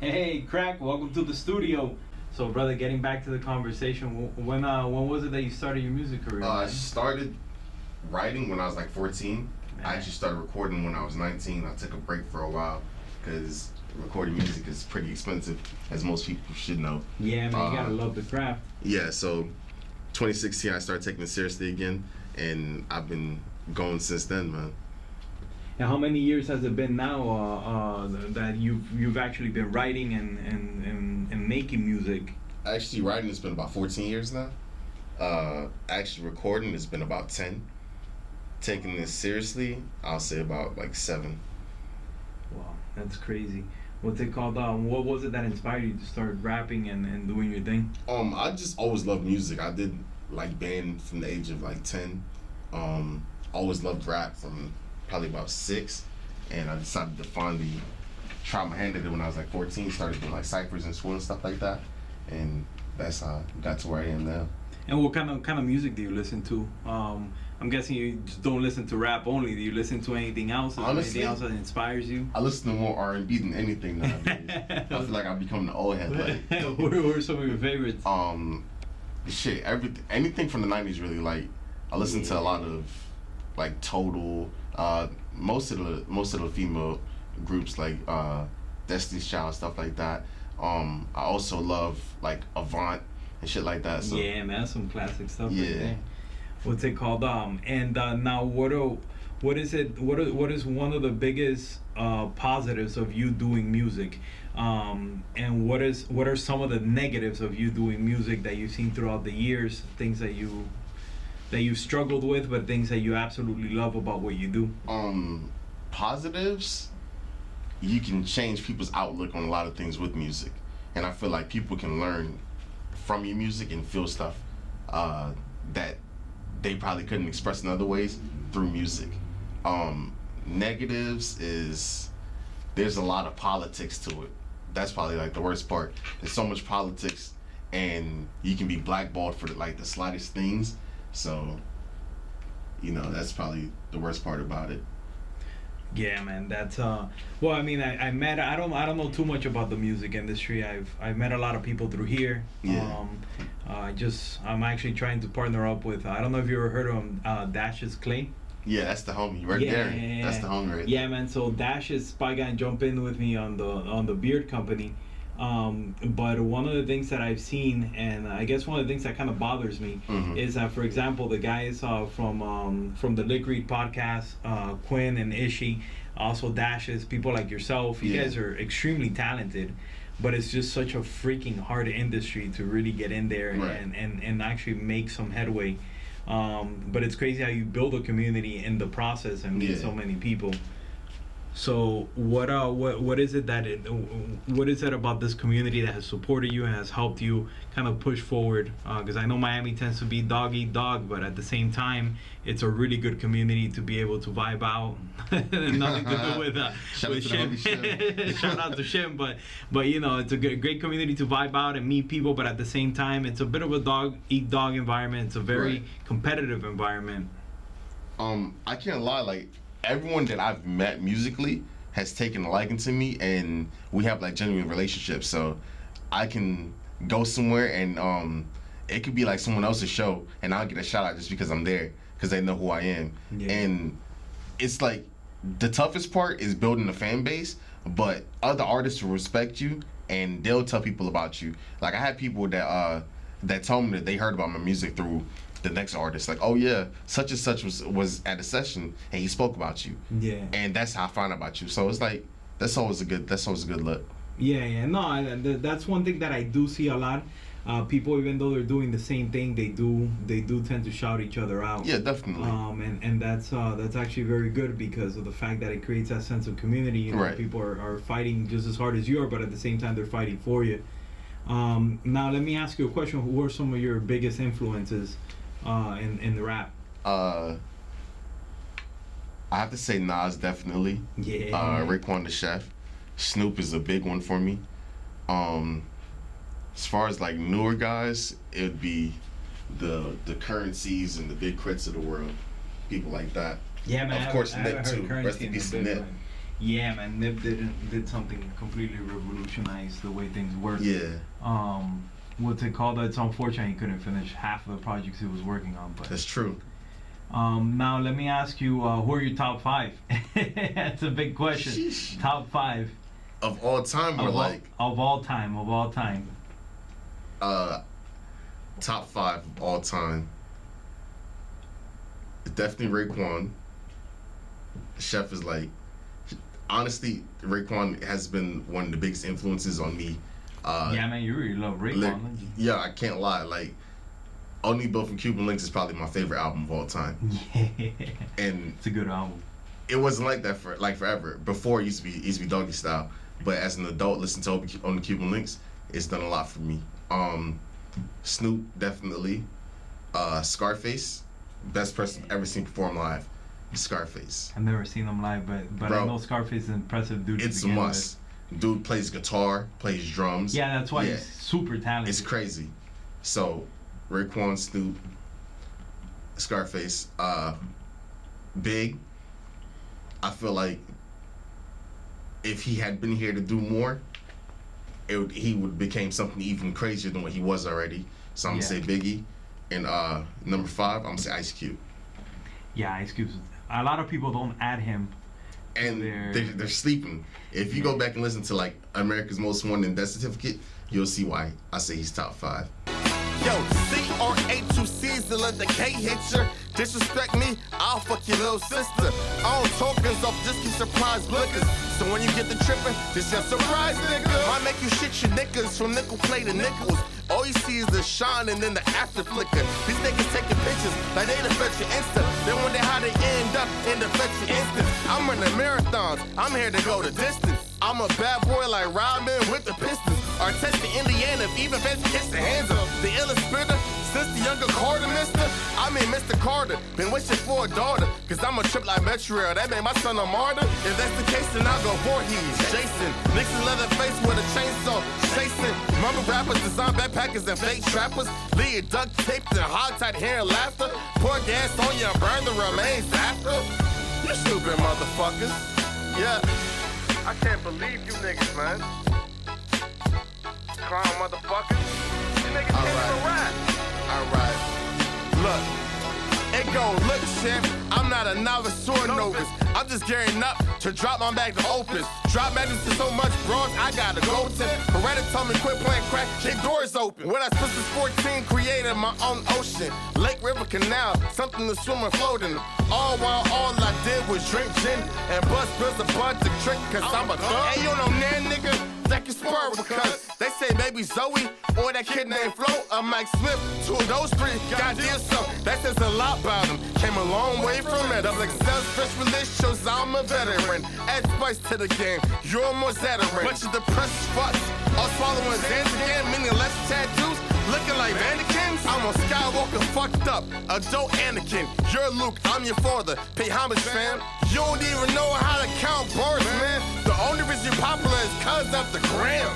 Hey, Cracc, welcome to the studio. So, brother, getting back to the conversation, when was it that you started your music career? I started writing when I was like 14. Man. I actually started recording when I was 19. I took a break for a while because recording music is pretty expensive, as most people should know. Yeah, man, you gotta love the craft. Yeah, so 2016 I started taking it seriously again, and I've been going since then, man. And how many years has it been now that you've actually been writing and making music? Actually, writing has been about 14 years now. Actually, recording has been about 10. Taking this seriously, I'll say about like 7. Wow, that's crazy. What's it called? What was it that inspired you to start rapping and doing your thing? I just always loved music. I did like band from the age of like 10. Always loved rap from probably about 6, and I decided to finally try my hand at it when I was like 14. Started doing like ciphers in school and stuff like that, and that's how I got to where I am now. And what kind of music do you listen to? I'm guessing you just don't listen to rap only. Do you listen to anything else? Honestly, anything else that inspires you? I listen to more R&B than anything nowadays. I feel like I'm becoming an old head. Like, what are some of your favorites? Anything from the 90s really. Like, I listen to a lot of like Total. Most of the female groups like Destiny's Child, stuff like that. I also love like Avant and shit like that. So yeah, man, some classic stuff. Yeah. Right there. What's it called? And now what is one of the biggest positives of you doing music? And what are some of the negatives of you doing music that you've seen throughout the years? Things that you struggled with, but things that you absolutely love about what you do. Positives, you can change people's outlook on a lot of things with music, and I feel like people can learn from your music and feel stuff that they probably couldn't express in other ways through music. Negatives is there's a lot of politics to it. That's probably like the worst part. There's so much politics, and you can be blackballed for the slightest things. So, that's probably the worst part about it. Yeah, man, that's well, I mean, I don't know too much about the music industry. I've met a lot of people through here. Yeah. I'm actually trying to partner up with I don't know if you ever heard of him, Dashius Clay. Yeah, that's the homie right there. Yeah. That's the homie right there. Yeah, man. So Dashius probably gonna jump in with me on the beard company. But one of the things that I've seen, and I guess one of the things that kind of bothers me, is that, for example, the guys from the Cracc Podcast, Quin Ishy, also Dashius, people like yourself, you guys are extremely talented, but it's just such a freaking hard industry to really get in there and actually make some headway. But it's crazy how you build a community in the process and meet so many people. So what is it about this community that has supported you and has helped you kind of push forward? Because I know Miami tends to be dog eat dog, but at the same time, it's a really good community to be able to vibe out. Nothing to do with Shim. Shout out to Shim, but it's a great community to vibe out and meet people. But at the same time, it's a bit of a dog eat dog environment. It's a very competitive environment. I can't lie, like, everyone that I've met musically has taken a liking to me, and we have like genuine relationships. So I can go somewhere and it could be like someone else's show, and I'll get a shout out just because I'm there, because they know who I am. And it's like the toughest part is building a fan base, but other artists will respect you and they'll tell people about you. Like, I had people that told me that they heard about my music through the next artist, like, oh yeah, such and such was at a session and he spoke about you. Yeah. And that's how I found out about you. So it's like that's always a good look. Yeah. No, that's one thing that I do see a lot. People, even though they're doing the same thing, they do tend to shout each other out. Yeah, definitely. And that's actually very good because of the fact that it creates that sense of community. People are fighting just as hard as you are, but at the same time they're fighting for you. Now let me ask you a question. Who are some of your biggest influences in the rap? I have to say Nas, definitely. Yeah. Raekwon the Chef. Snoop is a big one for me. As far as like newer guys, it would be the Currencies and the Big Crits of the world, people like that. Yeah, man. Of course, Nip too. Rest in peace, Nip. Yeah, man, Nip did something completely revolutionized the way things work. Yeah. What's it called? It's unfortunate he couldn't finish half of the projects he was working on, but That's true. now let me ask you, who are your top 5? That's a big question. Sheesh. Top 5 Of all time, or like of all time. top 5 of all time. Definitely Raekwon. Chef is like, honestly, Raekwon has been one of the biggest influences on me. Yeah, man, you really love Raekwon. Yeah, I can't lie. Like, Only Built from Cuban Links is probably my favorite album of all time. Yeah, and it's a good album. It wasn't like that for forever. Before it used to be Doggy Style, but as an adult, listening to On the Cuban Links, it's done a lot for me. Snoop, definitely. Scarface, best person I've ever seen perform live. Scarface. I've never seen him live, but Bro, I know Scarface is an impressive dude. It's a must. Dude plays guitar, plays drums. Yeah, that's why he's super talented. It's crazy. So, Raekwon, Snoop, Scarface, Big. I feel like if he had been here to do more, he would became something even crazier than what he was already. So I'm gonna say Biggie, and number 5, I'm gonna say Ice Cube. Yeah, Ice Cube. A lot of people don't add him. And they're sleeping. If you go back and listen to like America's Most Wanted and Death Certificate, you'll see why I say he's top 5. Yo, C-R-A-2-C's and let the K hit you. Disrespect me, I'll fuck your little sister. I don't tokens off, just keep surprise blickers. So when you get the trippin', just a surprise nigga. Might make you shit your niggas from nickel plate to nickels. All you see is the shine and then the after flicker. These niggas taking pictures like they done fetch your Insta. Then wonder how they end up in the fetch your instant. I'm running marathons, I'm here to go the distance. I'm a bad boy like Rodman with the Pistons. Arteta, Indiana, if even fans kiss the hands up. The illest spitter, since the younger Carter, mister. I mean, Mr. Carter, been wishing for a daughter. Cause I'm a trip like Metrorail, that made my son a martyr. If that's the case, then I'll go Voorhees, Jason. Nixon leather face with a chainsaw, chasing. Mama rappers, design backpackers and fake trappers. Lead duct taped and hog-tied hair and laughter. Pour gas on you and burn the remains after. You stupid motherfuckers. Yeah. I can't believe you niggas, man. Clown motherfuckers. You niggas can't even rap. Alright. Look. It go, look, champ. I'm not a novice or a novice. I'm just gearing up to drop my bag to opus. Drop matters to so much bronze, I gotta go to. Beretta told me quit playing crack, keep doors open. When I spent this 14, created my own ocean. Lake, river, canal, something to swim and float in. All while all I did was drink gin and bust bills a bunch of trick, cause I'm a thug. Hey, you know, nan nigga, that can spur because they say baby Zoe or that kid named Flo or Mike Smith. 2 of those 3 got deals, so that says a lot about them. Came a long way from it. Double XL's fresh release shows I'm a veteran. Add spice to the game, you're more veteran. Bunch of depressed fucks, all swallowing Zans again, meaning less tattoos, looking like mannequins. I'm on Skywalker fucked up, adult Anakin. You're Luke, I'm your father, pay homage fam. You don't even know how to count bars, man. The only reason you're popular is cause of the gram.